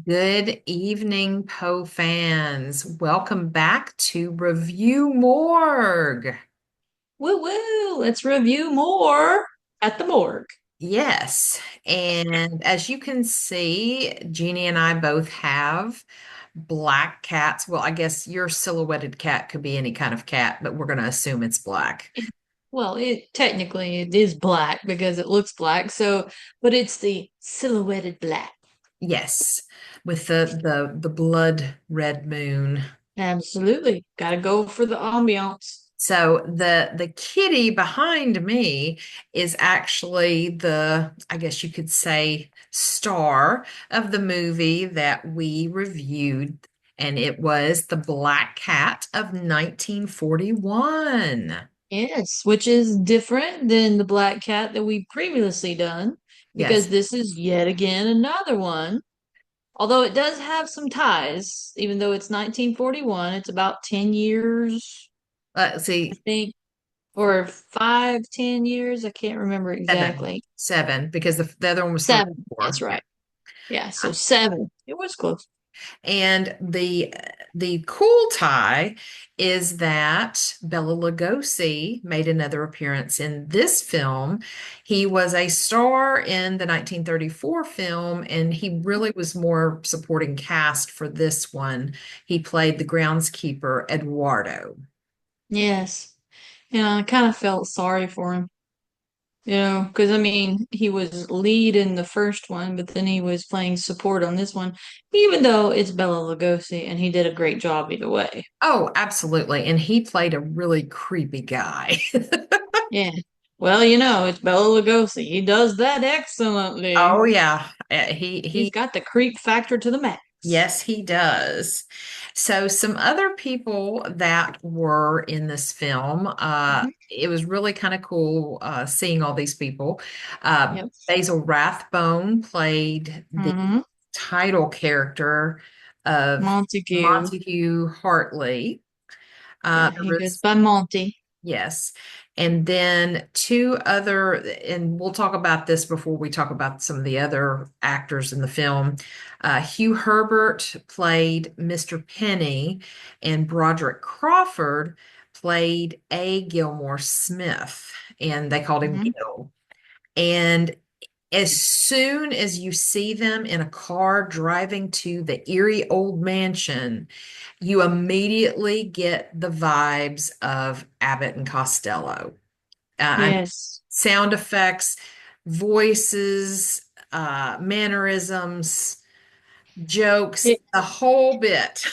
Good evening, Poe fans. Welcome back to Review Morgue. Woo woo! Let's review more at the morgue. Yes, and as you can see, Jeannie and I both have black cats. Well, I guess your silhouetted cat could be any kind of cat, but we're going to assume it's black. Well, it technically it is black because it looks black, but it's the silhouetted black. Yes, with the blood red moon. Absolutely. Gotta go for the ambiance. So the kitty behind me is actually the, I guess you could say, star of the movie that we reviewed, and it was The Black Cat of 1941. Yes, which is different than the black cat that we previously done, because Yes. this is yet again another one. Although it does have some ties, even though it's 1941, it's about 10 years, Let's I see, think. Or 5, 10 years. I can't remember seven, exactly. seven, because the other one was Seven. That's 34. Yeah. right. Yeah. So seven. It was close. And the cool tie is that Bela Lugosi made another appearance in this film. He was a star in the 1934 film, and he really was more supporting cast for this one. He played the groundskeeper Eduardo. Yes. And I kind of felt sorry for him, because I mean, he was lead in the first one, but then he was playing support on this one, even though it's Bela Lugosi and he did a great job either way. Oh, absolutely. And he played a really creepy guy. Yeah. Well, it's Bela Lugosi. He does that excellently. Oh yeah. He He's got the creep factor to the max. Yes, he does. So, some other people that were in this film, Mhm. it was really kind of cool seeing all these people. Yep. Basil Rathbone played the Hmm. title character of Montague. Montague Hartley. Yeah, There he goes was by Monty. Yes. And then two other, and we'll talk about this before we talk about some of the other actors in the film. Hugh Herbert played Mr. Penny, and Broderick Crawford played A. Gilmore Smith, and they called him Hmm. Gil. And as soon as you see them in a car driving to the eerie old mansion, you immediately get the vibes of Abbott and Costello. I mean, Yes. sound effects, voices, mannerisms, jokes, It, the whole bit.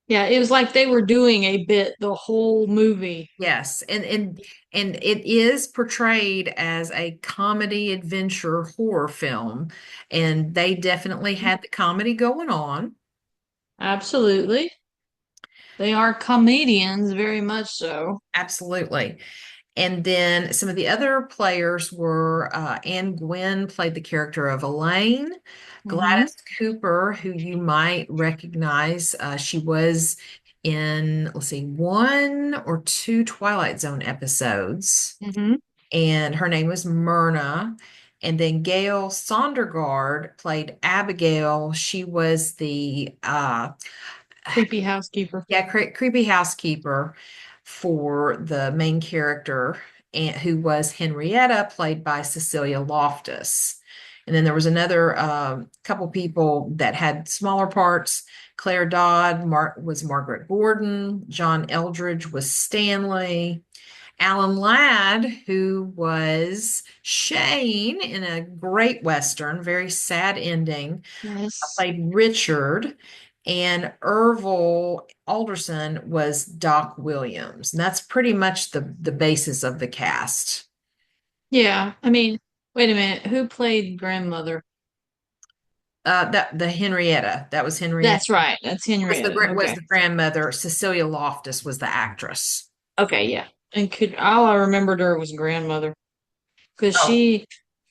yeah, it was like they were doing a bit the whole movie. Yes, and it is portrayed as a comedy adventure horror film, and they definitely had the comedy going on. Absolutely. They are comedians, very much so. Absolutely. And then some of the other players were Anne Gwynn played the character of Elaine, Hmm. Gladys Cooper, who you might recognize. She was in, let's see, one or two Twilight Zone episodes, Hmm. and her name was Myrna. And then Gail Sondergaard played Abigail. She was the Creepy housekeeper. yeah, creepy housekeeper for the main character, and who was Henrietta, played by Cecilia Loftus. And then there was another couple people that had smaller parts. Claire Dodd was Margaret Gordon. John Eldridge was Stanley. Alan Ladd, who was Shane in a great Western, very sad ending, Yes. played Richard, and Ervil Alderson was Doc Williams. And that's pretty much the basis of the cast. Yeah. I mean, wait a minute. Who played grandmother? That the Henrietta. That was Henrietta. That's right. That's Henrietta. Was Okay. the grandmother. Cecilia Loftus was the actress. Okay, yeah. And could all I remembered her was grandmother because Oh.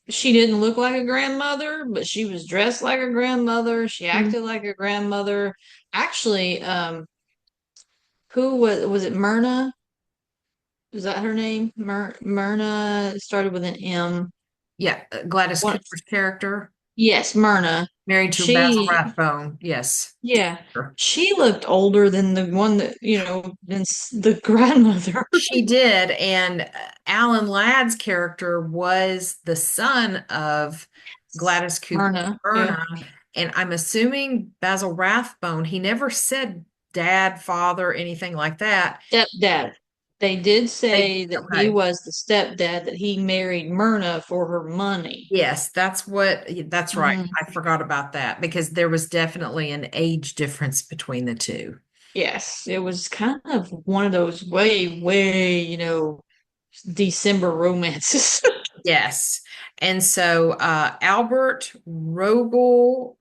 she didn't look like a grandmother, but she was dressed like a grandmother. She Mhm. acted like a grandmother. Actually, who was it? Myrna? Was that her name? Myrna started with an M. Yeah, Gladys What? Cooper's character, Yes, Myrna. married to Basil She, Rathbone. Yes. yeah, she looked older than the one that, than the grandmother. She did, and Alan Ladd's character was the son of Gladys Cooper Myrna, yeah. Erna, and I'm assuming Basil Rathbone. He never said dad, father, anything like that. Stepdad. They did They, say that he okay, was the stepdad, that he married Myrna for her money. yes, that's right. Hmm. I forgot about that because there was definitely an age difference between the two. Yes, it was kind of one of those way, December romances. Yes. And so Albert Rogel,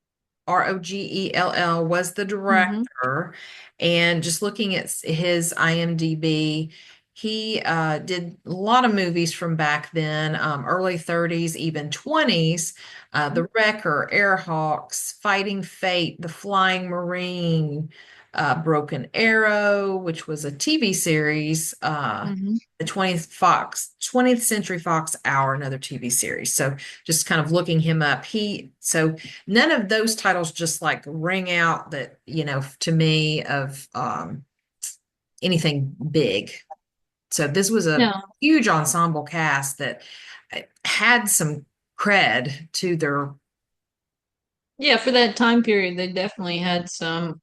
Rogell, was the Hmm. director. And just looking at his IMDb, he did a lot of movies from back then, early 30s, even 20s. The Wrecker, Airhawks, Fighting Fate, The Flying Marine, Broken Arrow, which was a TV series. Hmm. The 20th Century Fox Hour, another TV series. So just kind of looking him up. So none of those titles just like ring out that, to me of anything big. So this was a No, huge ensemble cast that had some cred to their, yeah, for that time period, they definitely had some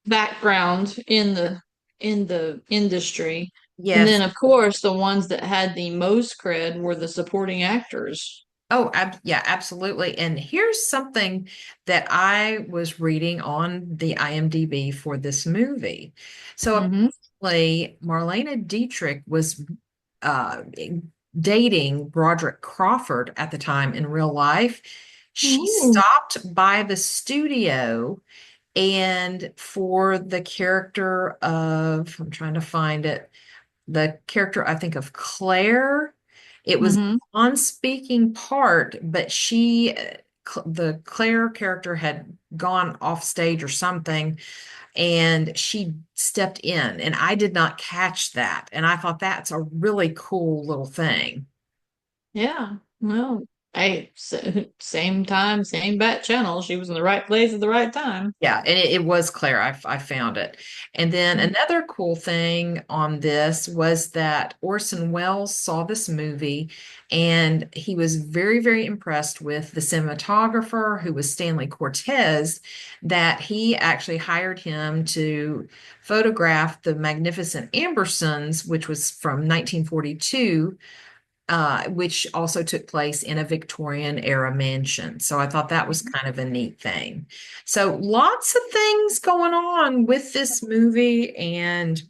background in the industry. And yes. then, of course, the ones that had the most cred were the supporting actors. Oh, yeah, absolutely. And here's something that I was reading on the IMDb for this movie. So Hmm. apparently, Marlena Dietrich was uh, dating Broderick Crawford at the time in real life. She Ooh. stopped by the studio and for the character of, I'm trying to find it, the character I think of Claire. It was Hmm. a non-speaking part, but the Claire character had gone off stage or something, and she stepped in, and I did not catch that. And I thought that's a really cool little thing. Yeah. Well, hey, same time, same bat channel. She was in the right place at the right time. Yeah, and it was Claire. I found it. And then another cool thing on this was that Orson Welles saw this movie and he was very, very impressed with the cinematographer who was Stanley Cortez, that he actually hired him to photograph the Magnificent Ambersons, which was from 1942, which also took place in a Victorian era mansion. So I thought that was kind of a neat thing. So lots of things going on with this movie and,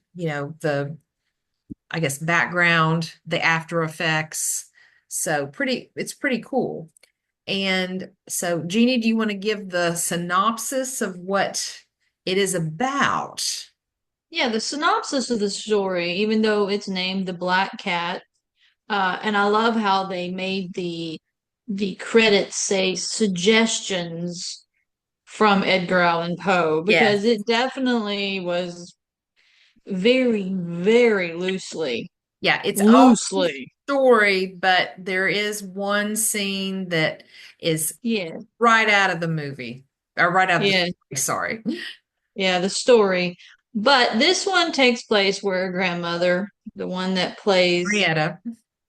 I guess, background, the after effects. So it's pretty cool. And so, Jeannie, do you want to give the synopsis of what it is about? Yeah, the synopsis of the story, even though it's named The Black Cat, and I love how they made the credits say suggestions from Edgar Allan Poe, because Yes. it definitely was very, very Yeah, it's all loosely. story, but there is one scene that is Yeah, right out of the movie, or right out of the yeah, story, sorry. yeah, the story. But this one takes place where a grandmother, the one that plays, Henrietta.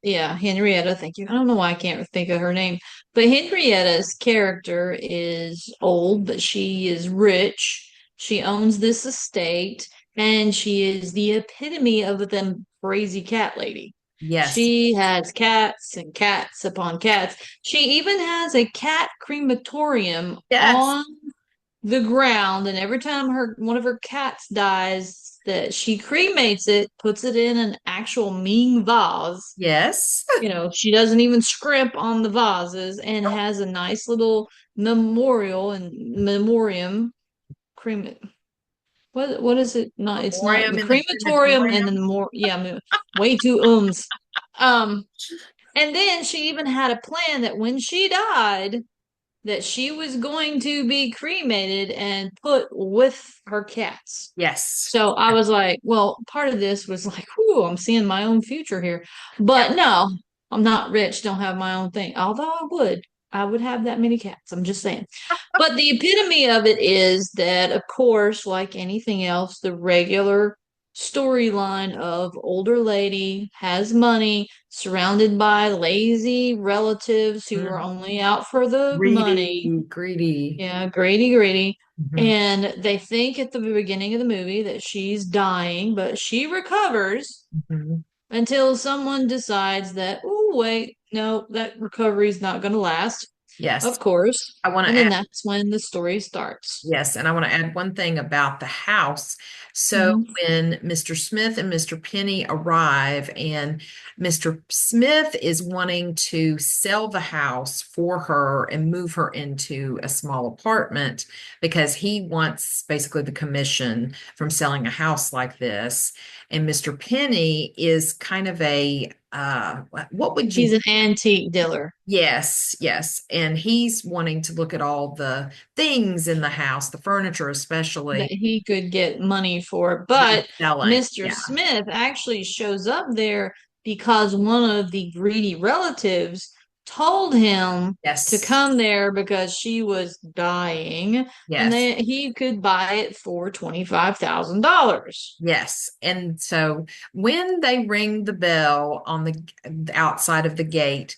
yeah, Henrietta, thank you. I don't know why I can't think of her name, but Henrietta's character is old, but she is rich. She owns this estate, and she is the epitome of the crazy cat lady. Yes. She has cats and cats upon cats. She even has a cat crematorium Yes. on the ground, and every time her one of her cats dies, that she cremates it, puts it in an actual Ming vase. Yes. She doesn't even scrimp on the vases, and has a nice little memorial and memoriam crema. What is it? Not it's not Memoriam the in the crematorium and crematorium. then more. Yeah, way too ums. Um, and then she even had a plan that when she died, that she was going to be cremated and put with her cats. Yes. So I was like, well, part of this was like, whoo, I'm seeing my own future here. Yeah. But no, I'm not rich, don't have my own thing. Although I would have that many cats. I'm just saying. But the epitome of it is that, of course, like anything else, the regular storyline of older lady has money, surrounded by lazy relatives who are Mhm. only out for the money. Greedy, greedy. Yeah, greedy, greedy. Mhm. And they think at the beginning of the movie that she's dying, but she recovers Mhm. until someone decides that, oh, wait, no, that recovery is not going to last, Yes. of course. I want to And then add, that's when the story starts. yes, and I want to add one thing about the house. So Hmm. when Mr. Smith and Mr. Penny arrive, and Mr. Smith is wanting to sell the house for her and move her into a small apartment because he wants basically the commission from selling a house like this. And Mr. Penny is kind of a, what would He's you an antique dealer Yes, yes. And he's wanting to look at all the things in the house, the furniture that especially, he could get money for. that he's But selling. Mr. Yeah. Smith actually shows up there because one of the greedy relatives told him to Yes. come there because she was dying and Yes. that he could buy it for $25,000. Yes. And so when they ring the bell on the outside of the gate,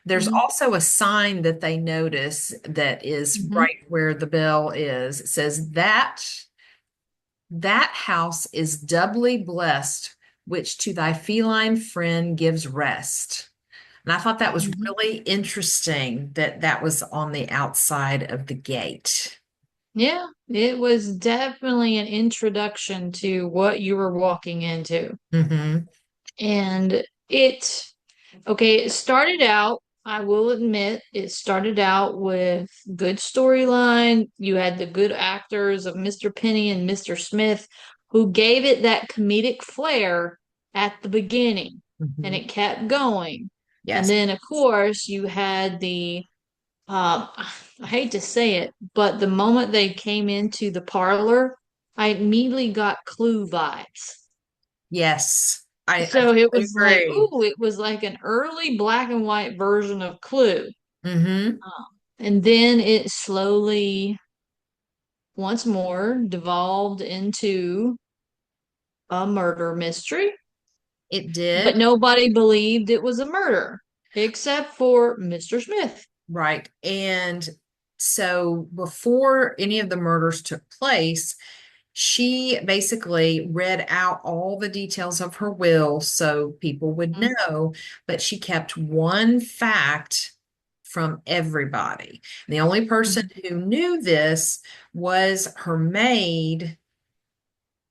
there's Hmm. also a sign that they notice that is Hmm. right where the bell is. It says that house is doubly blessed, which to thy feline friend gives rest. And I thought that was Hmm. really interesting that that was on the outside of the gate. Yeah, it was definitely an introduction to what you were walking into. Hmm. And it Okay, it started out, I will admit, it started out with good storyline. You had the good actors of Mr. Penny and Mr. Smith who gave it that comedic flair at the beginning, and Hmm. it kept going. And Yes. then, of course, you had I hate to say it, but the moment they came into the parlor, I immediately got Clue vibes. Yes. I So it totally was like, agree. ooh, it was like an early black and white version of Clue. Hmm. And then it slowly, once more, devolved into a murder mystery. It But did. nobody believed it was a murder except for Mr. Smith. Right. And so before any of the murders took place, she basically read out all the details of her will so people would Mhm. know, but she kept one fact from everybody. The only person Mhm. who knew this was her maid,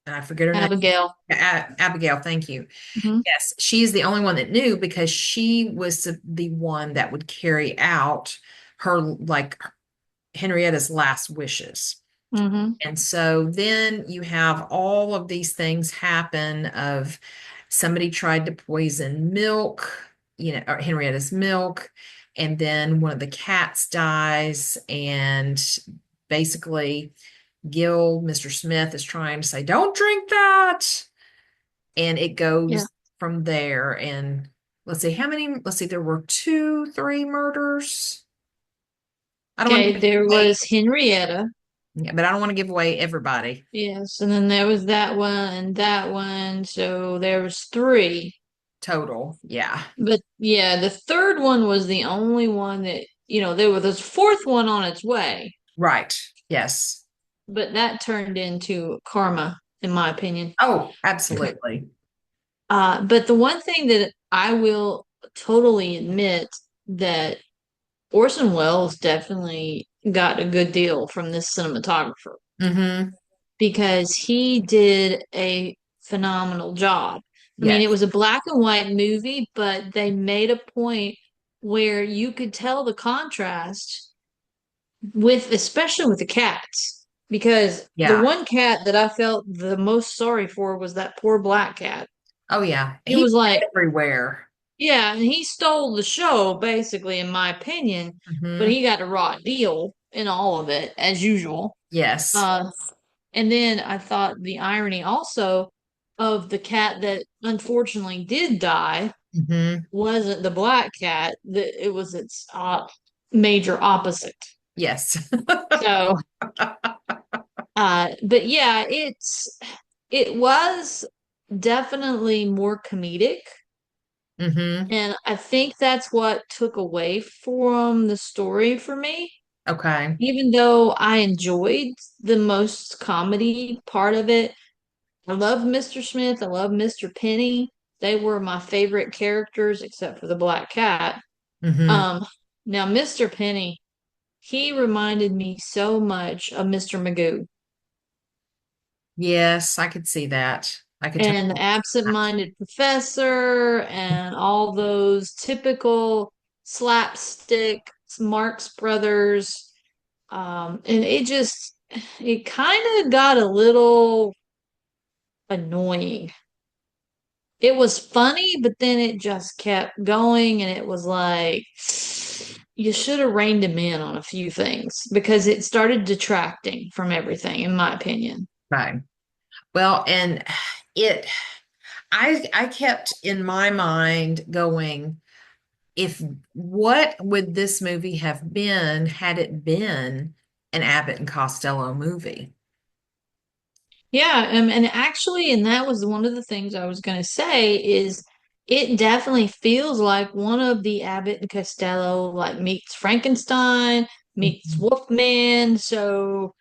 and I forget her name. Abigail. Abigail, thank you. Mhm. Yes, she's the only one that knew because she was the one that would carry out her, like, Henrietta's last wishes. Mhm. And so then you have all of these things happen of somebody tried to poison milk, or Henrietta's milk, and then one of the cats dies, and basically Mr. Smith is trying to say, don't drink that. And it Yeah. goes from there. And let's see, there were two, three murders. I don't want to Okay, give there away, was Henrietta. yeah, but I don't want to give away everybody Yes, and then there was that one and that one. So there was three. total. Yeah. But yeah, the third one was the only one that, there was this fourth one on its way, Right. Yes. but that turned into karma, in my opinion. Oh, absolutely. But the one thing that I will totally admit that Orson Welles definitely got a good deal from this cinematographer Hmm. because he did a phenomenal job. I mean, it Yes. was a black and white movie, but they made a point where you could tell the contrast with especially with the cats, because the Yeah. one cat that I felt the most sorry for was that poor black cat. Oh yeah. It He was was like, everywhere. yeah, and he stole the show, basically, in my opinion, but Hmm. he got a raw deal in all of it, as usual. Yes. Uh, and then I thought the irony also of the cat that unfortunately did die Hmm. wasn't the black cat, that it was its major opposite. Yes. So, but yeah, it was definitely more comedic. Hmm. And I think that's what took away from the story for me. Okay. Even though I enjoyed the most comedy part of it, I love Mr. Smith, I love Mr. Penny. They were my favorite characters except for the black cat. Hmm. Um, now Mr. Penny, he reminded me so much of Mr. Magoo Yes, I could see that. I could and the totally. absent-minded professor and all those typical slapstick Marx Brothers. And it kind of got a little annoying. It was funny, but then it just kept going, and it was like you should have reined him in on a few things because it started detracting from everything, in my opinion. Right. Well, and it, I kept in my mind going, if what would this movie have been had it been an Abbott and Costello movie? Yeah, and actually, and that was one of the things I was going to say is it definitely feels like one of the Abbott and Costello like meets Frankenstein, meets Mhm. Wolfman. So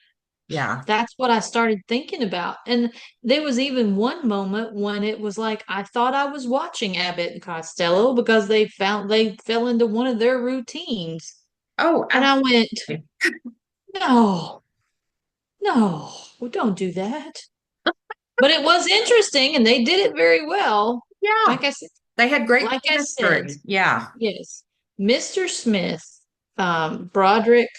Yeah. that's what I started thinking about. And there was even one moment when it was like I thought I was watching Abbott and Costello because they fell into one of their routines. Oh, And I went, absolutely. no, no, we don't do that. But it was interesting and they did it very well. Yeah. Like I said, They had great like I said, chemistry. Yeah. yes. Mr. Smith, Broderick,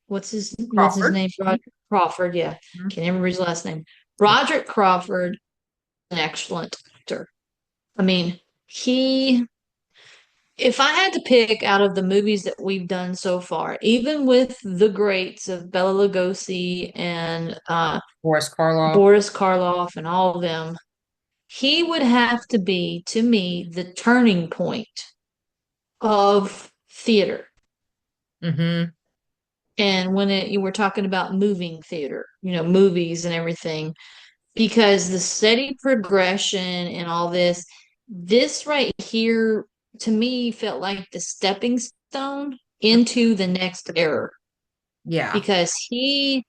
what's his Crawford. name? Broderick Crawford, yeah. Mhm. Can't remember his last name. Yeah. Broderick Crawford, an excellent actor. I mean, he if I had to pick out of the movies that we've done so far, even with the greats of Bela Lugosi and Boris Karloff. Boris Karloff and all of them, he would have to be, to me, the turning point of theater. Hmm. And when you were talking about moving theater, movies and everything, because the steady progression and all this right here to me felt like the stepping stone into the next era Yeah. because he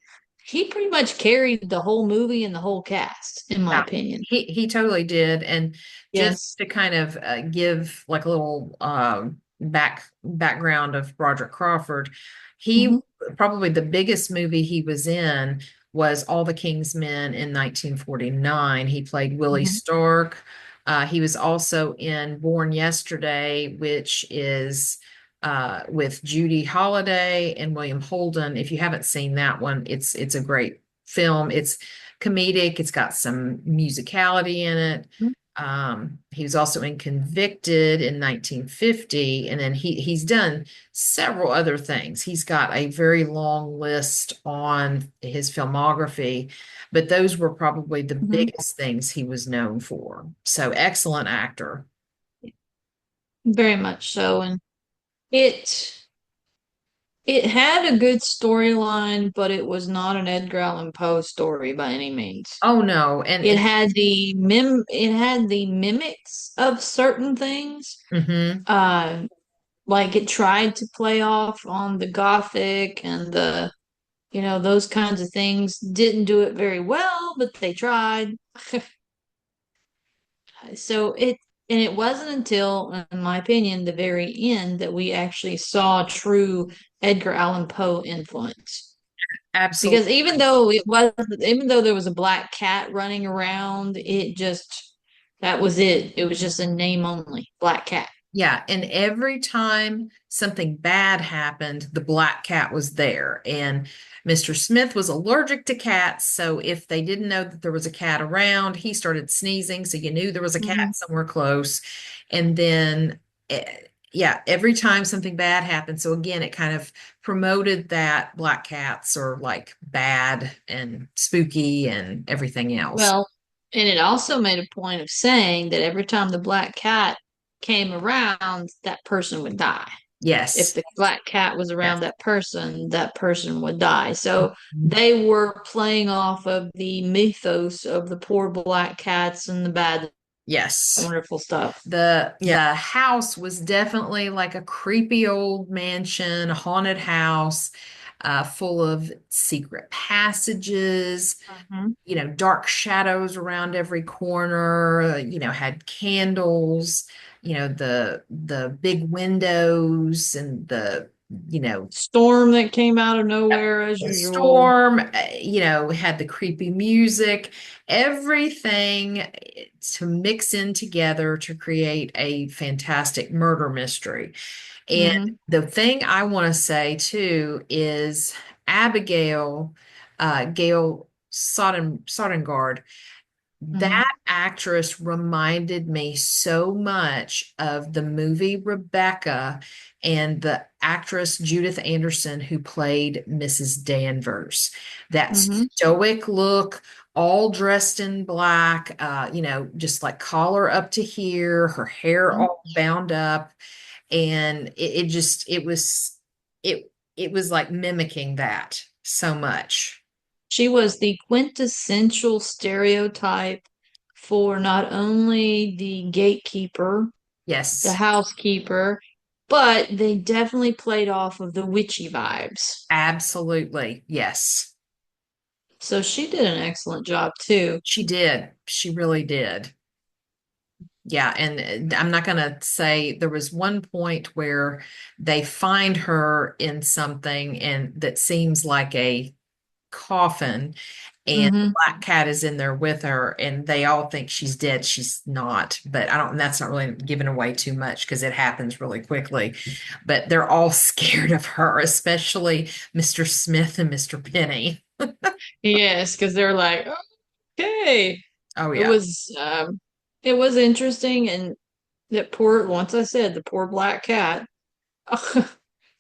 pretty much carried the whole movie and the whole cast, in my Yeah. opinion. He totally did. And just Yes. to kind of give like a little background of Broderick Crawford, he Hmm. probably the biggest movie he was in was All the King's Men in 1949. He played Willie Hmm. Stark. He was also in Born Yesterday, which is with Judy Holliday and William Holden. If you haven't seen that one, it's a great film. It's comedic. It's got some musicality in it. He was also in Convicted in 1950, and then he's done several other things. He's got a very long list on his filmography, but those were probably the Hmm. biggest things he was known for. So excellent actor. Very much so. And it it had a good storyline, but it was not an Edgar Allan Poe story by any means. Oh no, It had the mimics of certain things. mhm. Uh like it tried to play off on the gothic and those kinds of things. Didn't do it very well, but they tried. So it wasn't until, in my opinion, the very end that we actually saw true Edgar Allan Poe influence. Because Absolutely. even though there was a black cat running around, that was it. It was just a name only, black cat. Yeah, and every time something bad happened, the black cat was there. And Mr. Smith was allergic to cats, so if they didn't know that there was a cat around, he started sneezing, so you knew there was a Hmm. cat somewhere close. And then, yeah, every time something bad happened, so again, it kind of promoted that black cats are like bad and spooky and everything else. Well, and it also made a point of saying that every time the black cat came around, that person would die. If Yes, the black cat was around yes. that person would die. So they were playing off of the mythos of the poor black cats and the bad, Yes. wonderful stuff. The house was definitely like a creepy old mansion, a haunted house, full of secret passages, Mhm. dark shadows around every corner, had candles, the big windows and Storm that came out of Yep. nowhere as The usual. storm, had the creepy music, everything to mix in together to create a fantastic murder mystery. And Hmm. the thing I want to say too is Abigail, Gail Sodengard, Hmm. that actress reminded me so much of the movie Rebecca and the actress Judith Anderson who played Mrs. Danvers. That Hmm. stoic look, all dressed in black, just like collar up to here, her hair all bound up, and it was like mimicking that so much. She was the quintessential stereotype for not only the gatekeeper, the Yes, housekeeper, but they definitely played off of the witchy vibes. absolutely. Yes. So she did an excellent job too. She did. She really did. Yeah, and I'm not going to say there was one point where they find her in something and that seems like a coffin, and the Hmm. black cat is in there with her, and they all think she's dead. She's not, but I don't, that's not really giving away too much because it happens really quickly. But they're all scared of her, especially Mr. Smith and Mr. Penny. Yes, because they're like, okay. Oh, It yeah. was it was interesting and that poor once I said the poor black cat.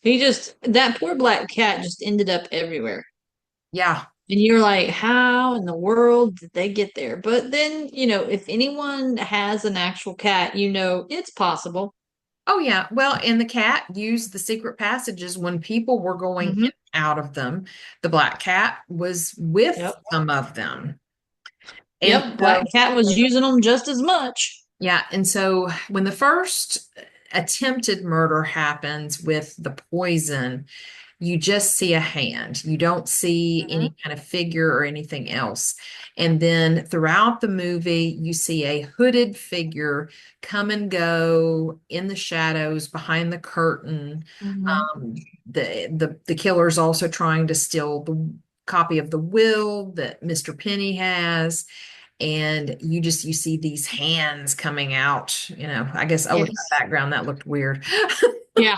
That poor black cat just ended up everywhere. Yeah. And you're like, how in the world did they get there? But then, if anyone has an actual cat, it's possible. Oh, yeah. Well, and the cat used the secret passages when people were going in Hmm. and out of them. The black cat was with Yep. some of them. And Yep. Black so, cat was using them just as much. yeah. And so when the first attempted murder happens with the poison, you just see a hand. You don't see Hmm. any kind of figure or anything else. And then throughout the movie, you see a hooded figure come and go in the shadows behind the curtain. Hmm. The killer's also trying to steal the copy of the will that Mr. Penny has. And you see these hands coming out, I guess, oh, with that Yes. background, that looked weird. Yeah.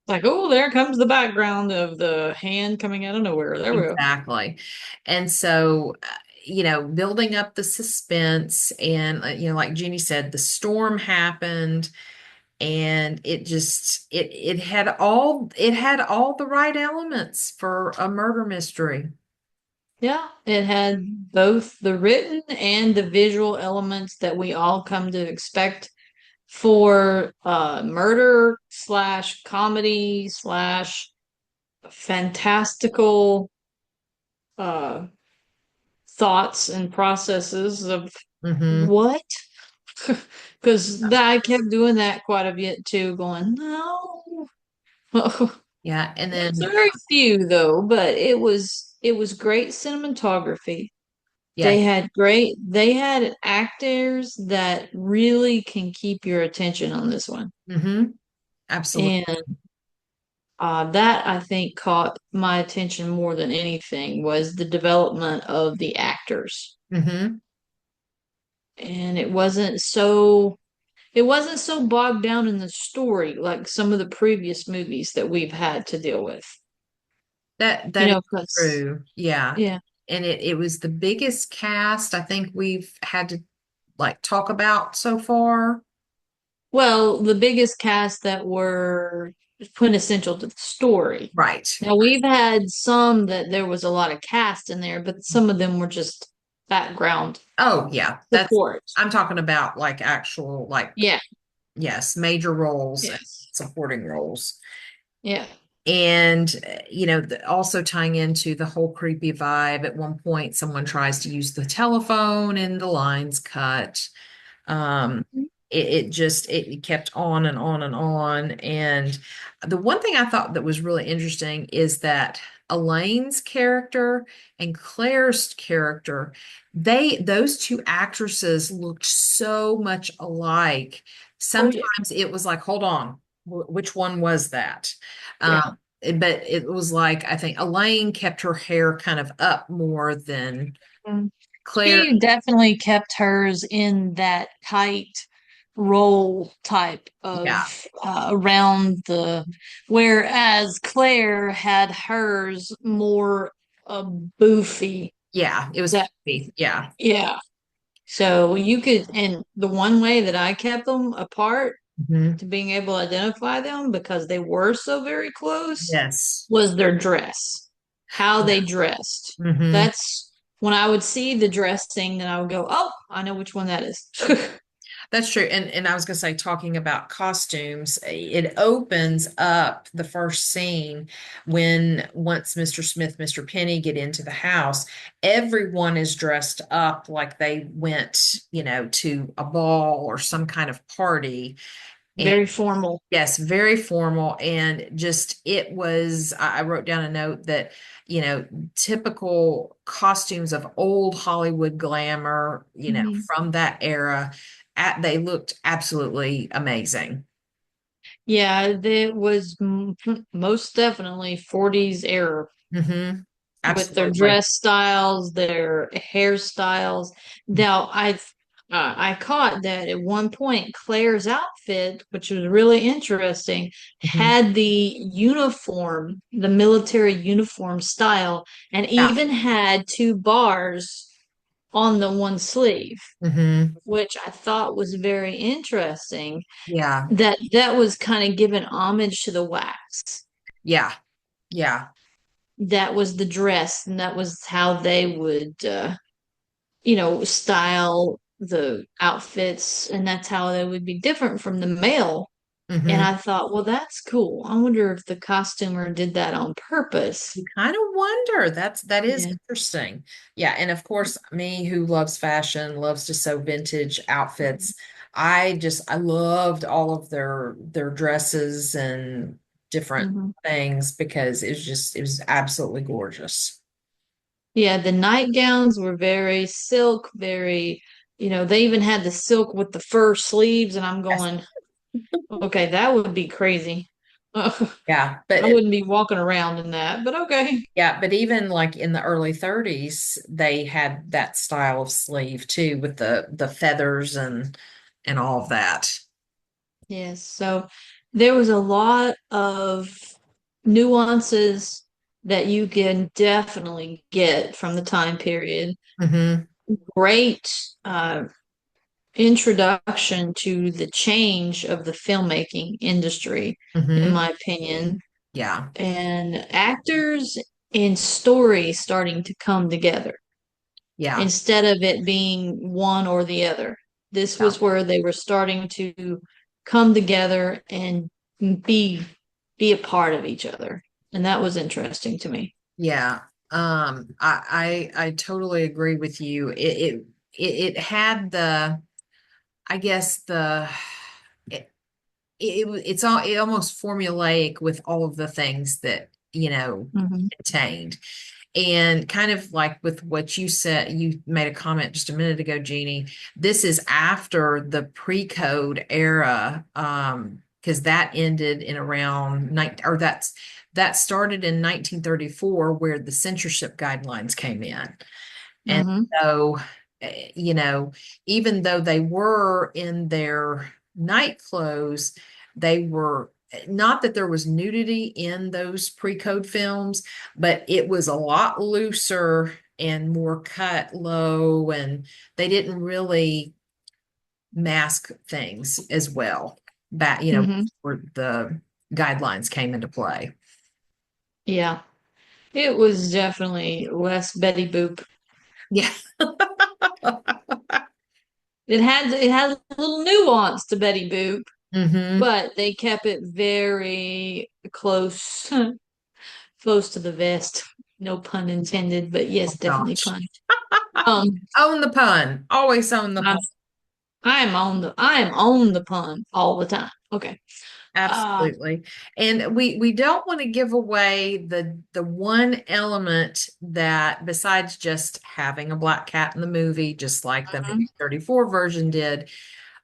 Like, oh, there comes the background of the hand coming out of nowhere. There we go. Exactly. And so, building up the suspense and, like Jeannie said, the storm happened and it had all the right elements for a murder mystery. Yeah, it had both the written and the visual elements that we all come to expect for murder slash comedy slash fantastical uh, thoughts and processes of Hmm. what? Because I kept doing that quite a bit too, going, no. Yeah. And It's then, very few though, but it was great cinematography. yeah. They had actors that really can keep your attention on this one. Hmm. Absolutely. And that I think caught my attention more than anything was the development of the actors. Hmm. And it wasn't so, it wasn't so bogged down in the story like some of the previous movies that we've had to deal with. That is Because true. Yeah. yeah. And it was the biggest cast I think we've had to like talk about so far. Well, the biggest cast that were quintessential to the story. Right. Now we've had some that there was a lot of cast in there, but some of them were just background Oh, yeah. That's support. I'm talking about like actual like Yeah. yes, major roles and Yes. supporting roles. Yeah. And also tying into the whole creepy vibe. At one point, someone tries to use the telephone and the lines cut. Um, it kept on and on and on. And the one thing I thought that was really interesting is that Elaine's character and Claire's character, those two actresses looked so much alike. Oh yeah. Sometimes it was like, hold on, which one was that? Yeah. But it was like I think Elaine kept her hair kind of up more than Mm. Claire. She definitely kept hers in that tight roll type Yeah, of around the, whereas Claire had hers more boofy. yeah, it was That creepy. Yeah. yeah. So you could, and the one way that I kept them apart Mhm. to being able to identify them because they were so very close Yes. was their dress, how Yeah. they dressed. Hmm. That's when I would see the dressing, then I would go, "Oh, I know which one that is." That's true. And I was gonna say, talking about costumes, it opens up the first scene when once Mr. Smith, Mr. Penny get into the house, everyone is dressed up like they went, to a ball or some kind of party. And Very formal. yes, very formal. And just it was, I wrote down a note that, typical costumes of old Hollywood glamour, Mhm. from that era, they looked absolutely amazing. Yeah, it was most definitely 40s era Hmm. with their Absolutely. dress styles, their hairstyles. Now, I caught that at one point Claire's outfit, which was really interesting, Hmm. had the uniform, the military uniform style, and Yeah. even had two bars on the one sleeve, Hmm. which I thought was very interesting. Yeah. That was kind of giving homage to the wax. Yeah. Yeah. That was the dress, and that was how they would style the outfits, and that's how they would be different from the male. And Hmm. I thought, well, that's cool. I wonder if the costumer did that on purpose. You kind of wonder. That is Yeah. interesting. Yeah, and of course, me who loves fashion, loves to sew vintage outfits. I loved all of their dresses and different Hmm. things because it was absolutely gorgeous. Yeah, the nightgowns were very silk, very, they even had the silk with the fur sleeves, and I'm Yes. going, okay, that would be crazy. Yeah, I wouldn't be walking around in that, but okay. but even like in the early 30s, they had that style of sleeve too with the feathers and all of that. Yes, so there was a lot of nuances that you can definitely get from the time period. Hmm. Great uh, introduction to the change of the filmmaking industry, in Hmm. my opinion, Yeah. and actors and story starting to come together Yeah. instead of it being one or the other. This Yeah. was where they were starting to come together and be be a part of each other. And that was interesting to me. Yeah. I totally agree with you. It had I guess it, it's almost formulaic with all of the things that, Hmm. contained. And kind of like with what you said, you made a comment just a minute ago, Jeannie. This is after the pre-code era, because that ended in around 19, or that started in 1934, where the censorship guidelines came in. And Hmm. so, even though they were in their night clothes, they were not that there was nudity in those pre-code films, but it was a lot looser and more cut low, and they didn't really mask things as well back, Hmm. where the guidelines came into play. Yeah. It was definitely less Betty Boop. Yeah. It had a little nuance to Betty Boop, Hmm. but they kept it very close, close to the vest. No pun intended, but Oh yes, definitely gosh. pun. Um, Own the pun. Always own the I'm pun. I'm on the pun all the time. Okay. Uh, Absolutely. And we don't want to give away the one element that besides just having a black cat in the movie, just like the mhm, 1934 version did,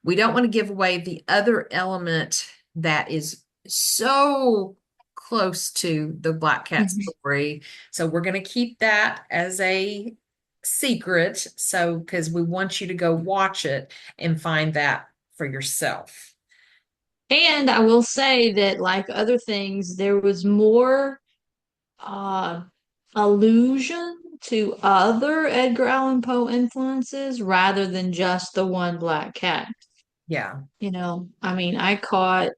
we don't want to give away the other element that is so close to the black cat mhm. story. So we're going to keep that as a secret. So, because we want you to go watch it and find that for yourself. And I will say that, like other things, there was more uh allusion to other Edgar Allan Poe influences rather than just the one black cat. Yeah. I mean, I caught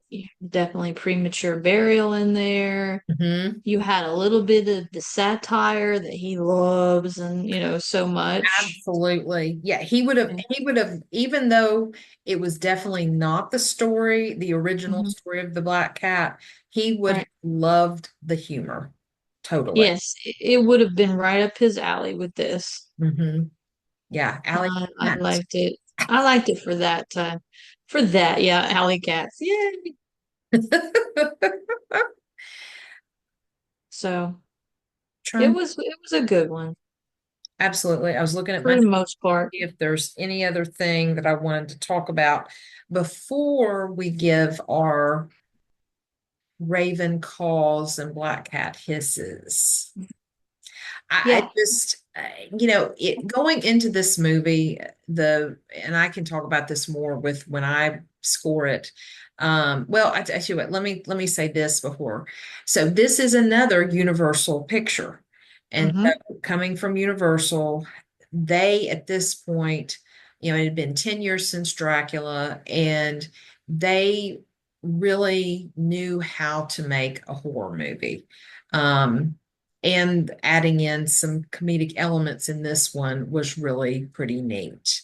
definitely premature burial in there. Hmm. You had a little bit of the satire that he loves and, so much. Absolutely. Yeah, he would have, even though it was definitely not the story, the original Mhm. story of the Black Cat, he would have Right. loved the humor. Totally. Yes, it would have been right up his alley with this. Hmm. Yeah, Alley I Cat. liked it. I liked it for that time. For that, yeah, alley cats. Yay. So it Trying, was it was a good one absolutely. I was looking at for my the notes most part. to see if there's any other thing that I wanted to talk about before we give our Raven calls and Black Cat hisses. I Yeah. just, it going into this movie, and I can talk about this more with when I score it. Well, I tell you what, let me say this before. So this is another Universal picture. And Hmm. so coming from Universal, they at this point, it had been 10 years since Dracula, and they really knew how to make a horror movie. Um, and adding in some comedic elements in this one was really pretty neat.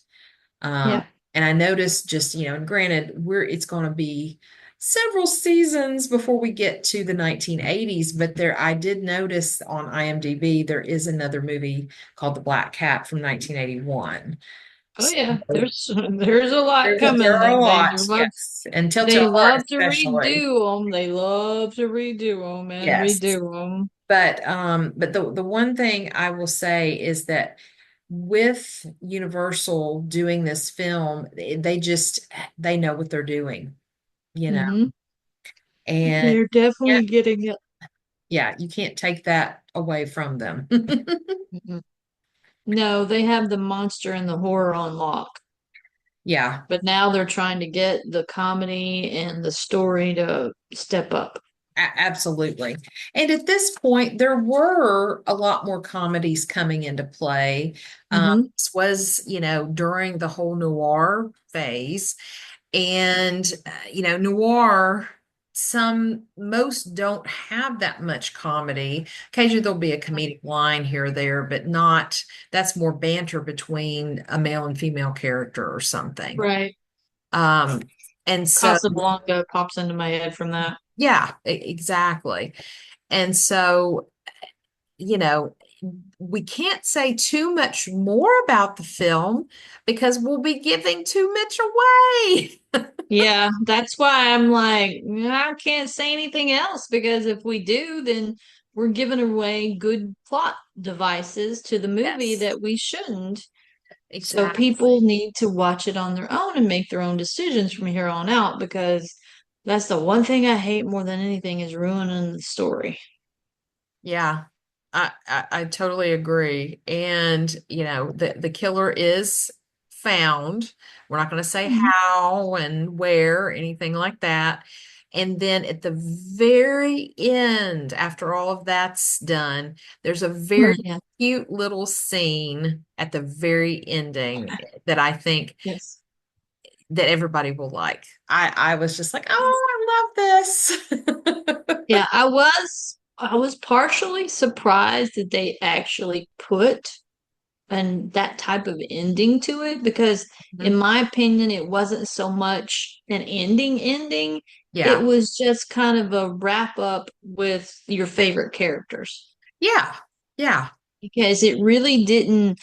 Um, Yeah. and I noticed just, and granted, it's going to be several seasons before we get to the 1980s, but I did notice on IMDb there is another movie called The Black Cat from 1981. Oh So yeah. There's a lot there coming. are a They lot, love yes, and Telltale they Heart love to especially. redo them. They love to redo them and Yes. redo them. But the one thing I will say is that with Universal doing this film, they know what they're doing, you know, Hmm. and They're yeah, definitely getting it. yeah, you can't take that away from them. Mhm. No, they have the monster and the horror on lock. Yeah, But now they're trying to get the comedy and the story to step up. absolutely. And at this point, there were a lot more comedies coming into play. Hmm. This was, during the whole noir phase. And, noir, most don't have that much comedy. Occasionally there'll be a comedic line here or there, but that's more banter between a male and female character or something. Right. Um, and so, Casablanca pops into my head from that. yeah, exactly. And so, you know, we can't say too much more about the film because we'll be giving too much away. Yeah, that's why I'm like, I can't say anything else because if we do, then we're giving away good plot devices to the movie Yes, that we shouldn't. So people exactly. need to watch it on their own and make their own decisions from here on out because that's the one thing I hate more than anything is ruining the story. Yeah, I totally agree. And, the killer is found. We're not going to say Mhm. how and where, anything like that. And then at the very end, after all of that's done, there's a very Yeah. cute little scene at the very ending that I think Yes. that everybody will like. I was just like, oh, I love this. Yeah, I was partially surprised that they actually put and that type of ending to it because in Mhm. my opinion it wasn't so much an ending. It Yeah. was just kind of a wrap up with your favorite characters Yeah. Yeah. because it really didn't,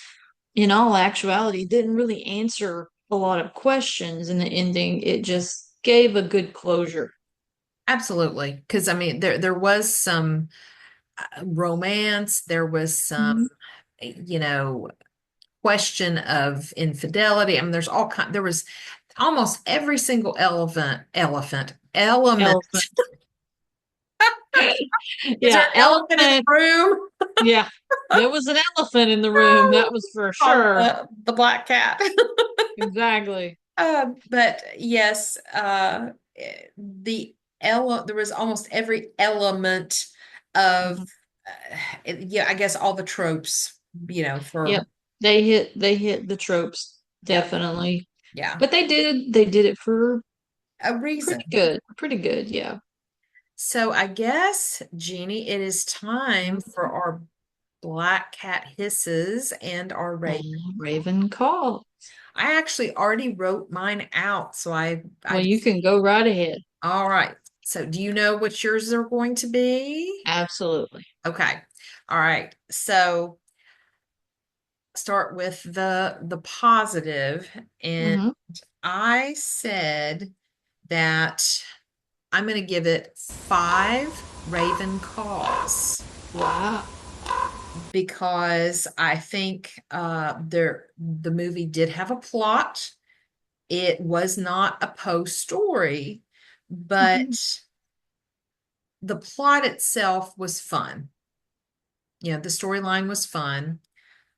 in all actuality, didn't really answer a lot of questions in the ending. It just gave a good closure. Absolutely. Because I mean, there was some romance, there was some, Mhm. you know, question of infidelity. I mean, there was almost every single element. Elephant. Is there Yeah, an elephant in the elephant. room? Yeah, there was an elephant in the room, that was for Called sure. the black cat. Exactly. But yes, there was almost every element of, Mhm. yeah, I guess all the tropes, Yep. for, They hit the tropes, yep, definitely. yeah, But they did it for a reason. pretty good. Pretty good, yeah. So I guess, Jeannie, it is time for Mhm. our black cat hisses and our raven. And Raven Call. I actually already wrote mine out, so I Well, you just, can go right ahead. all right. So do you know what yours are going to be? Absolutely. Okay. All right. So start with the positive. And Hmm. I said that I'm going to give it 5 Raven calls Wow. because I think the movie did have a plot. It was not a Poe story, Hmm. but the plot itself was fun. The storyline was fun.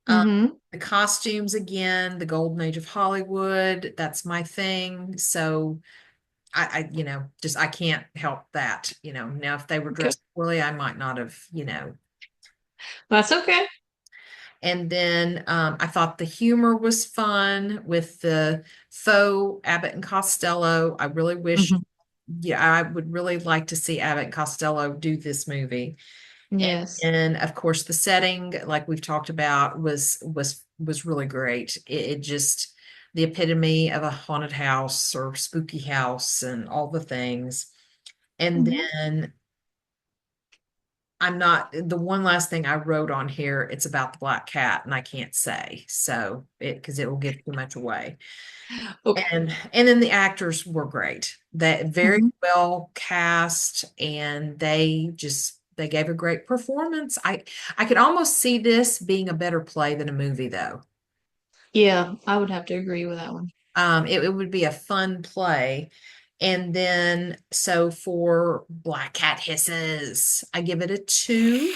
Um, Hmm. the costumes again, the golden age of Hollywood, that's my thing. So just I can't help that. Now if they were Okay. dressed poorly, I might not have, That's okay. And then I thought the humor was fun with the faux Abbott and Costello. I really wish, Hmm. yeah, I would really like to see Abbott and Costello do this movie. Yes. And of course, the setting, like we've talked about, was really great. It just the epitome of a haunted house or spooky house and all the things. And Hmm. then I'm not the one last thing I wrote on here. It's about the black cat, and I can't say so because it will give too much away. Okay. And then the actors were great. That very Hmm. well cast, and they gave a great performance. I could almost see this being a better play than a movie, though. Yeah, I would have to agree with that one. It would be a fun play. And then, so for Black Cat Hisses, I give it a 2.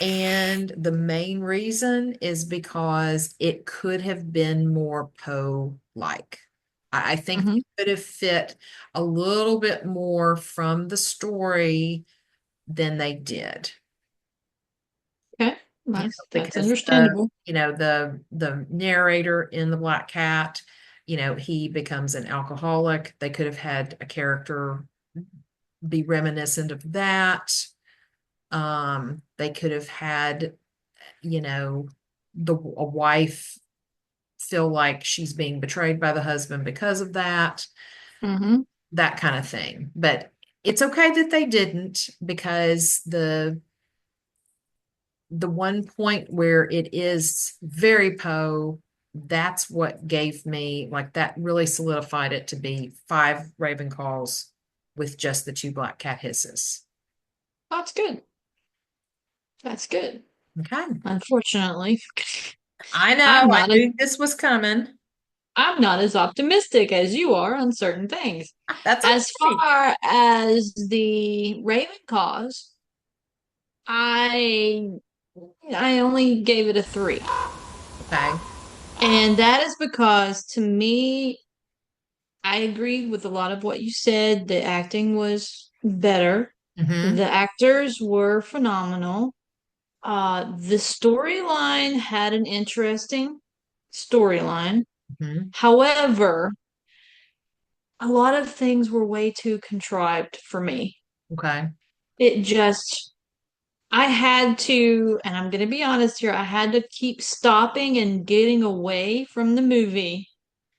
And the main reason is because it could have been more Poe-like. I think Hmm. they could have fit a little bit more from the story than they did. Okay. That's Because the understandable. you know the narrator in the Black Cat, he becomes an alcoholic. They could have had a character be reminiscent of that. They could have had, you know, a wife feel like she's being betrayed by the husband because of Hmm. that kind of thing. But it's okay that they didn't because the one point where it is very Poe, that's what gave me like that really solidified it to be 5 Raven calls with just the 2 Black Cat hisses. That's good. That's good. Okay. Unfortunately, I know, I'm I not as knew this was coming. I'm not as optimistic as you are on certain things. That's As okay. far as the Raven cause, I I only gave it a 3. Okay. And that is because to me, I agreed with a lot of what you said. The acting was better. Mm-hmm. The actors were phenomenal. The storyline had an interesting storyline. Mm-hmm. However, a lot of things were way too contrived for me. Okay. It just, I had to, and I'm going to be honest here, I had to keep stopping and getting away from the movie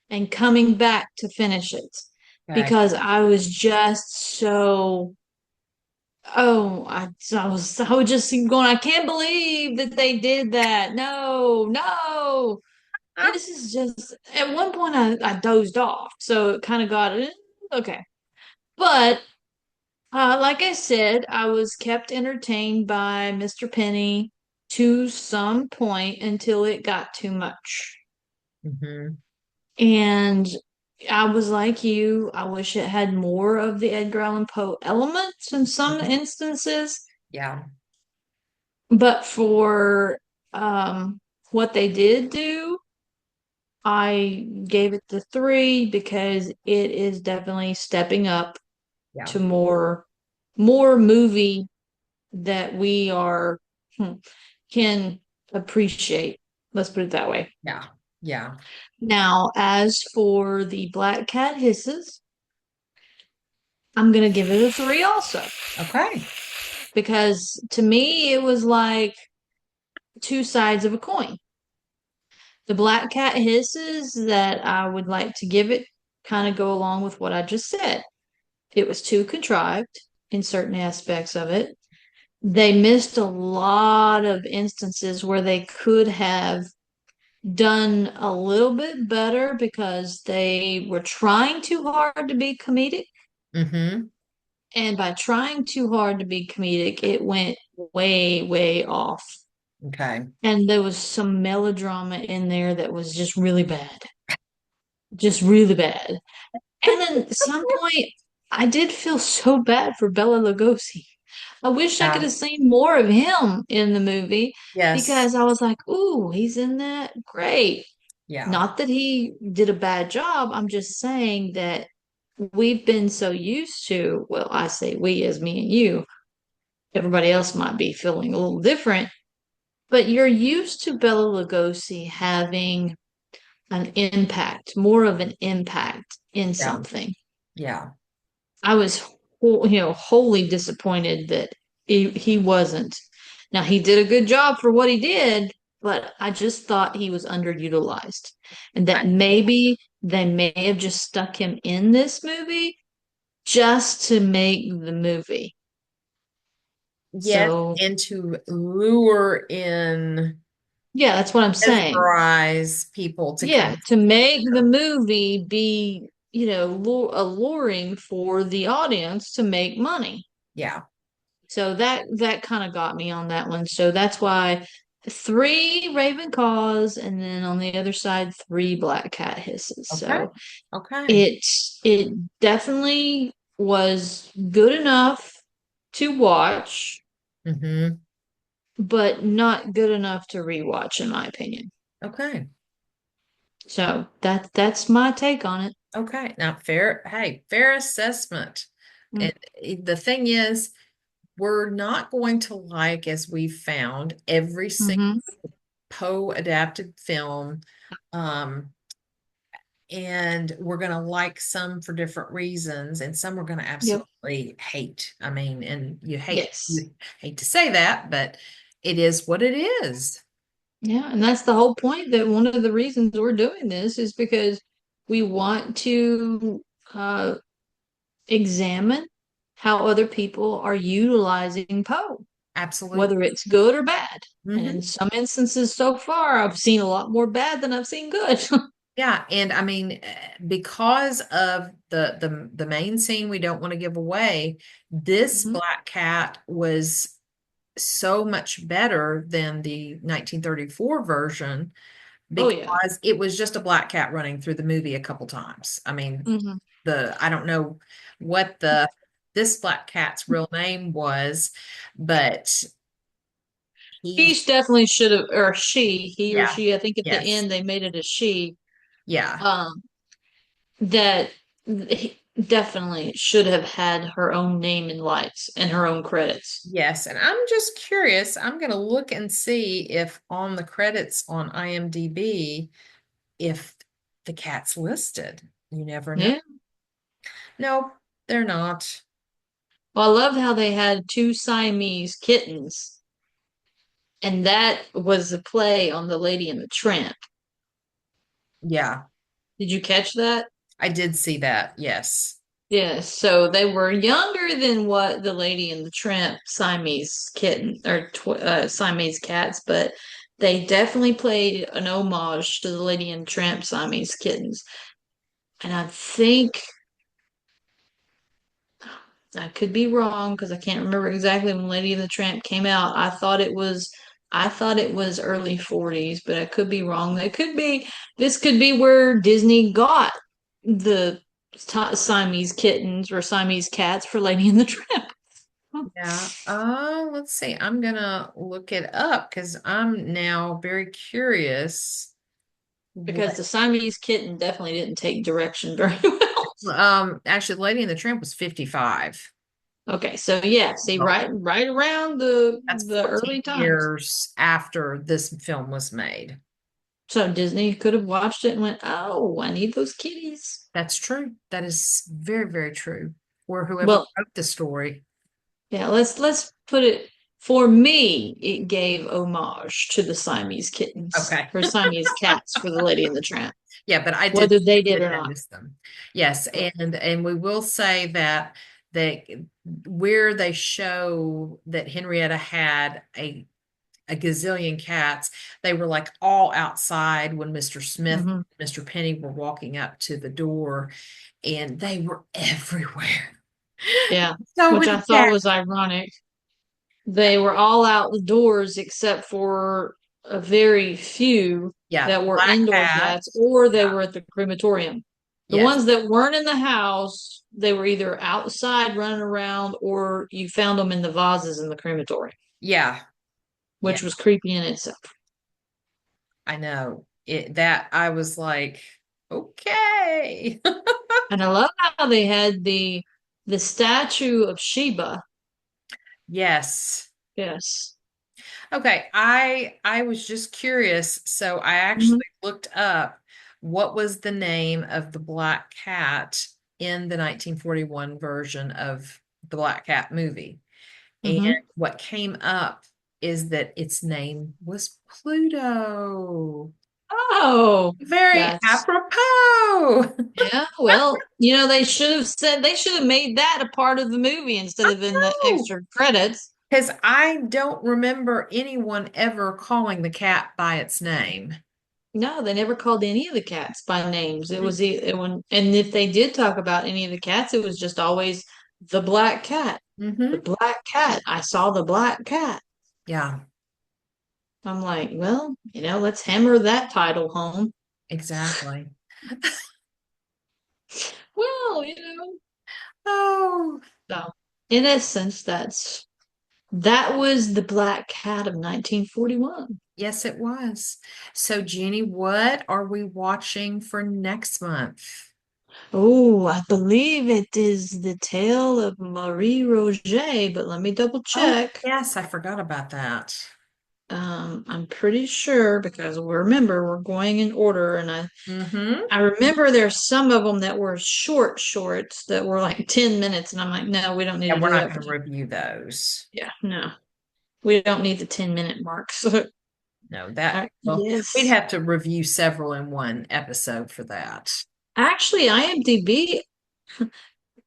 and coming back to finish it Okay. because I was just so, oh, I was just going, I can't believe that they did that. No, no. This is just, at one point I dozed off. So it kind of got it. Okay. But like I said, I was kept entertained by Mr. Penny to some point until it got too much. Mm-hmm. And I was like you, I wish it had more of the Edgar Allan Poe elements in some instances, Yeah. but for um, what they did do, I gave it the three because it is definitely stepping up Yeah. to more movie that we are can appreciate. Let's put it that way. Yeah. Yeah. Now, as for the Black Cat Hisses, I'm gonna give it a three also Okay. because to me it was like two sides of a coin. The Black Cat Hisses that I would like to give it kind of go along with what I just said. It was too contrived in certain aspects of it. They missed a lot of instances where they could have done a little bit better because they were trying too hard to be comedic. Mm-hmm. And by trying too hard to be comedic, it went way, way off. Okay. And there was some melodrama in there that was just really bad, just really bad. And then at some point, I did feel so bad for Bela Lugosi. I wish I could Yeah. have seen more of him in the movie Yes. because I was like, ooh, he's in that. Great. Yeah. Not that he did a bad job. I'm just saying that we've been so used to, well, I say we as me and you, everybody else might be feeling a little different, but you're used to Bela Lugosi having an impact, more of an impact in Yeah. something. Yeah. I was, wholly disappointed that he wasn't. Now, he did a good job for what he did, but I just thought he was underutilized and that maybe they may have just stuck him in this movie just to make the movie. Yes, So, and to lure in, yeah, that's what I'm saying. mesmerize people to come. Yeah, to make the movie be, alluring for the audience to make money. Yeah. So that kind of got me on that one. So that's why three Raven Caws and then on the other side three Black Cat Hisses. Okay. So Okay. it definitely was good enough to watch, Mm-hmm. but not good enough to rewatch, in my opinion. Okay. So that's my take on it. Okay. Now, fair, hey, fair assessment. And the thing is, we're not going to like, as we've found, every single Mm-hmm. Poe adapted film. Um, and we're going to like some for different reasons, and some we're going to Yep. absolutely hate. I mean, and Yes. you hate to say that, but it is what it is. Yeah, and that's the whole point that one of the reasons we're doing this is because we want to uh, examine how other people are utilizing Poe, Absolutely. whether it's good or bad. And in Hmm. some instances so far, I've seen a lot more bad than I've seen good. Yeah, and I mean, because of the main scene we don't want to give away, this Mhm. black cat was so much better than the 1934 version Oh yeah. because it was just a black cat running through the movie a couple times. I mean, Hmm. I don't know what the this black cat's real name was, but He, He definitely should have, or he or yeah, she, I think at the yes, end they made it a she, yeah, um, that he definitely should have had her own name in lights and her own credits. yes. And I'm just curious. I'm going to look and see if on the credits on IMDb, if the cat's listed. You never know. Yeah. No, they're not. Well, I love how they had two Siamese kittens, and that was a play on the Lady and the Tramp. Yeah, Did you catch that? I did see that. Yes. Yes, so they were younger than what the Lady and the Tramp Siamese kitten or Siamese cats, but they definitely played an homage to the Lady and Tramp Siamese kittens. And I think I could be wrong because I can't remember exactly when Lady and the Tramp came out. I thought it was early 40s, but I could be wrong. This could be where Disney got the Siamese kittens or Siamese cats for Lady and the Tramp. Yeah. Let's see. I'm gonna look it up because I'm now very curious Because what the Siamese kitten definitely didn't take direction very well. actually Lady and the Tramp was 55. Okay, so yeah, see, Oh, right around that's the 14 early times. years after this film was made. So Disney could have watched it and went, "Oh, I need those kitties." That's true. That is very, very true. Or whoever Well, wrote the story. yeah, let's put it for me, it gave homage to the Siamese kittens Okay. or Siamese cats for the Lady and the Tramp, Yeah, but whether they did or not. notice them. Yes, and we will say that they where they show that Henrietta had a gazillion cats, they were like all outside when Mr. Smith, Hmm. Mr. Penny were walking up to the door, and they were everywhere. Yeah, So which many I thought cats. was ironic. They were all out the doors except for a very few Yeah, that were black indoor cat. cats, or they Yeah. were at the crematorium. The Yes. ones that weren't in the house, they were either outside running around or you found them in the vases in the crematorium, Yeah. Yeah. which was creepy in itself. I know. It that I was like, okay. And I love how they had the statue of Sheba. Yes. Yes. Okay, I was just curious, so I Hmm. actually looked up what was the name of the black cat in the 1941 version of the Black Cat movie. And Hmm. what came up is that its name was Pluto. Oh, Very that's apropos. yeah. Well, they should have made that a part of the movie instead of in the No, extra credits. because I don't remember anyone ever calling the cat by its name. No, they never called any of the cats by names. And if they did talk about any of the cats, it was just always the black cat. The Mm-hmm. black cat. I saw the black cat. Yeah, I'm like, well, let's hammer that title home. exactly. Well, Oh, so in essence, that was the Black Cat of 1941. yes, it was. So, Jeannie, what are we watching for next month? Oh, I believe it is the tale of Marie Roget, but let me double Oh, check. yes, I forgot about that. I'm pretty sure because remember we're going in order, and Mm-hmm. I remember there's some of them that were shorts that were like 10 minutes, and I'm like, no, we don't need Yeah, to we're do not that going for to review those. yeah, no, we don't need the 10-minute marks. No, that, well, we'd Yes, have to review several in one episode for that. actually, IMDb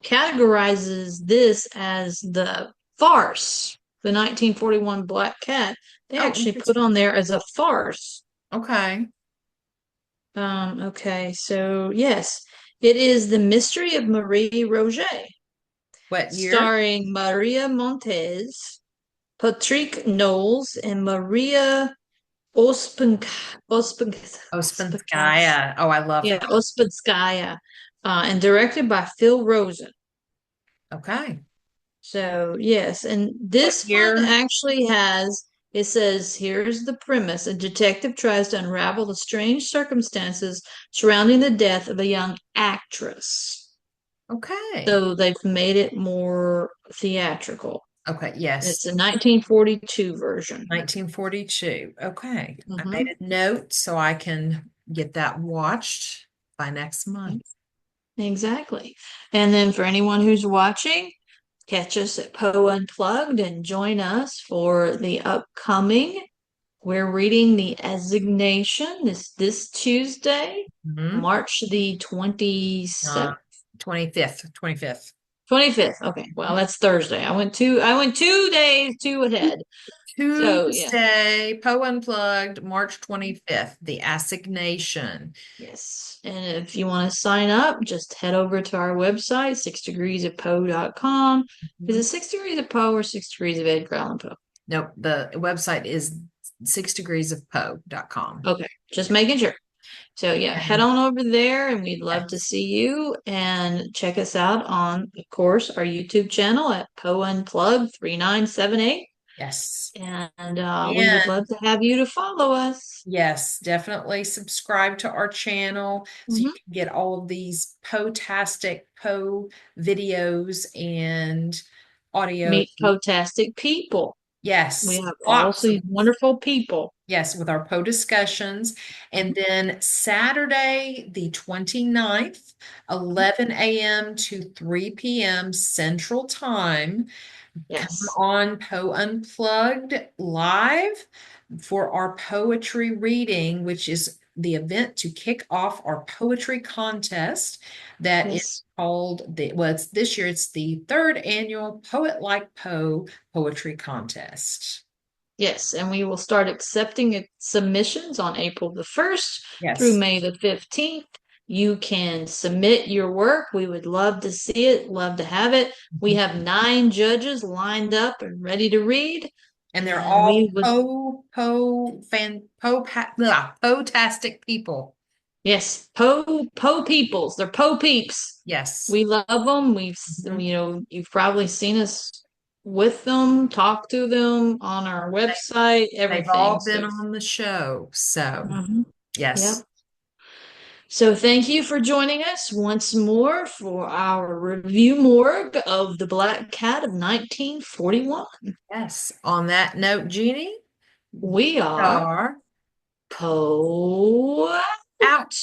categorizes this as the farce, the 1941 Black Cat. They Oh, actually put interesting. on there as a farce. Okay. Okay, so yes, it is The Mystery of Marie Roget, What year? starring Maria Montez, Patrick Knowles, and Maria Ospenk Ospenk Ospenkas. Ospenskaya. Oh, I love Yeah, her. Ospenskaya, and directed by Phil Rosen. Okay. So yes, and What this one year? actually has It says, here's the premise. A detective tries to unravel the strange circumstances surrounding the death of a young actress. Okay. So they've made it more theatrical. Okay. Yes. It's a 1942 version. 1942. Okay. I made Hmm. a note so I can get that watched by next month. Exactly. And then for anyone who's watching, catch us at Poe Unplugged and join us for the upcoming. We're reading The Assignation this Tuesday, Mhm. March the 27th. 25th. 25th. 25th. Okay, well, that's Thursday. I went 2 days too ahead. So yeah. Tuesday, Poe Unplugged, March 25th, The Assignation. Yes. And if you want to sign up, just head over to our website, 6degreesofpoe.com. Is it Mhm. 6 degrees of Poe or 6 degrees of Edgar Allan Poe? Nope, the website is 6degreesofpoe.com. Okay, just making sure. So yeah, head And on over there and we'd love to yes, see you and check us out on, of course, our YouTube channel at Poe Unplugged 3978. yes. And we would And love to have you to follow us. yes, definitely subscribe to our channel so you Mhm. can get all of these Poe-tastic Poe videos and audio. Meet Poe-tastic people. We Yes, have all lots of these wonderful people. yes, with our Poe discussions. And then Saturday, the 29th, 11 a.m. to 3 p.m. Central Time. Come Yes. on Poe Unplugged live for our poetry reading, which is the event to kick off our poetry contest that is Yes. called well, it's this year, it's the third annual Poet Like Poe Poetry Contest. Yes, and we will start accepting submissions on April the 1st through Yes. May the 15th. You can submit your work. We would love to see it, love to have it. We have 9 judges lined up and ready to read, And they're and we all would, Poe-tastic people. yes, Poe peoples. They're Poe peeps. Yes. We love them. Mhm. You've probably seen us with them, talk to them on our They- website, They've everything. all So, been on the show. So, mhm. yes. Yep. So thank you for joining us once more for our review morgue of The Black Cat of 1941. Yes. On that note, Jeannie, We we are are Poe. out.